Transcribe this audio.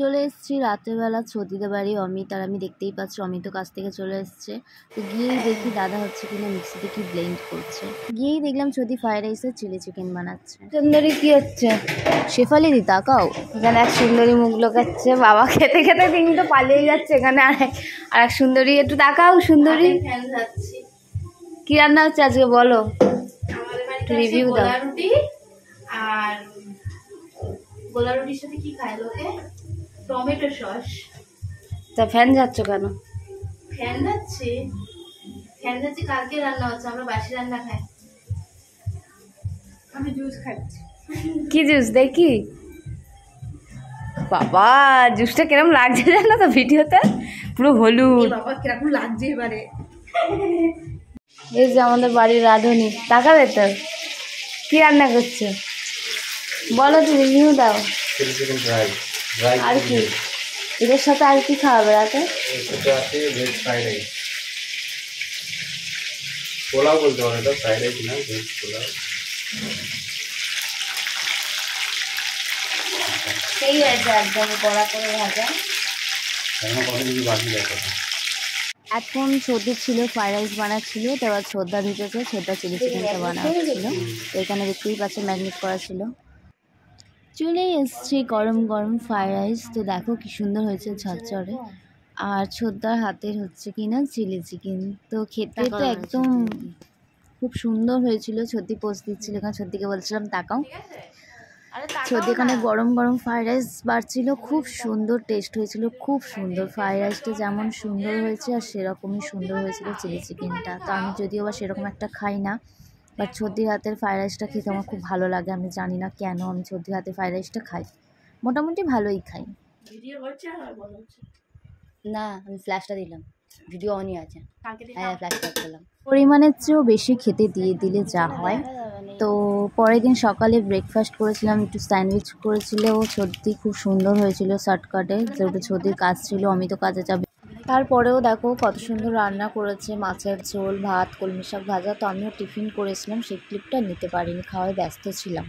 চলে এসেছি রাতের বেলা ছদিদের বাড়ি। অমিত আর আমি দেখতেই পাচ্ছি, অমিত কাছ থেকে চলে এসছে। তো গিয়েই দেখি দাদা হচ্ছে কিনা মিক্সিতে কি ব্লেন্ড করছে। গিয়েই দেখলাম ছদি ফ্রাইড রাইসের চিলি চিকেন বানাচ্ছে। সুন্দরী কি হচ্ছে? শেফালি দি তাকাও, এখানে এক সুন্দরী মুখ লোকাচ্ছে, বাবা খেতে খেতে কিন্তু পালিয়ে যাচ্ছে। এখানে আর এক সুন্দরী, একটু তাকাও সুন্দরী। কি রান্না হচ্ছে আজকে বলো, রিভিউ দাও। রুটি আর গোলা রুটির সাথে কি খায় লোকে? Tomato sauce. তা ফ্যান যাচ্ছ কেন? ফ্যান যাচ্ছে, ফ্যান যাচ্ছে। কালকে রান্না হচ্ছে, আমরা বাসি রান্না খাই। আমি জুস খাচ্ছি। কি জুস দেখি? বাবা জুসটা কিরম লাগছে জানো তো ভিডিওতে, পুরো হলুদ। বাবা কিরকম লাগছে এবারে। এই যে আমাদের বাড়ির রাঁধুনি, তাকাবে তো কি রান্না করছে বলো, তো রিভিউ দাও। আর কি এদের সাথে আর কি খাওয়াবে রাতে? পোলাও বলতে পারো, এটা ফ্রাইড রাইস না, ভেজ পোলাও। সেই আছে একদম কড়া করে ভাজা। এখনো কত কিছু বাকি আছে। এখন ছদি ছিল ফ্রাইড রাইস বানাচ্ছিল, তো এবার ছোদ্দা ঢুকেছে, ছোদ্দা চিলি চিকেনটা বানাচ্ছিল। তো এখানে দেখতেই পাচ্ছে ম্যাগনেট করা ছিল। চলে এসছে গরম গরম ফ্রাইড রাইস। তো দেখো কি সুন্দর হয়েছে ঝরঝরে। আর ছোদ্দার হাতের হচ্ছে কিনা চিলি চিকেন। তো খেতে তো একদম খুব সুন্দর হয়েছিল। ছদ্দি পোস্ট দিচ্ছিল, এখানে ছদ্দিকে বলছিলাম তাকাও। ছদ্দি এখানে গরম গরম ফ্রাইড রাইস বাড়ছিল, খুব সুন্দর টেস্ট হয়েছিল, খুব সুন্দর। ফ্রাইড রাইসটা যেমন সুন্দর হয়েছে আর সেরকমই সুন্দর হয়েছিল চিলি চিকেনটা। তো আমি যদিও বা সেরকম একটা খাই না, বাট ছদ্দির হাতের ফ্রাইড রাইসটা খেতে আমার খুব ভালো লাগে। আমি জানি না কেন আমি ছদ্দির হাতের ফ্রাইড রাইসটা খাই, মোটামুটি ভালোই খাই। না আমি ফ্ল্যাশটা দিলাম, ভিডিও অনই আছে। হ্যাঁ ফ্ল্যাশটা করলাম। পরিমাণের চেয়েও বেশি খেতে দিয়ে দিলে যা হয়। তো পরের দিন সকালে ব্রেকফাস্ট করেছিলাম, একটু স্যান্ডউইচ করেছিল ছদ্দি, খুব সুন্দর হয়েছিল শর্টকাটে, যেহেতু ছদ্দির কাজ ছিল, আমি তো কাজে যাবে। তারপরেও দেখো কত সুন্দর রান্না করেছে, মাছের ঝোল, ভাত, কলমি শাক ভাজা। তো আমিও টিফিন করেছিলাম, সেই ক্লিপটা নিতে পারিনি, খাওয়ায় ব্যস্ত ছিলাম।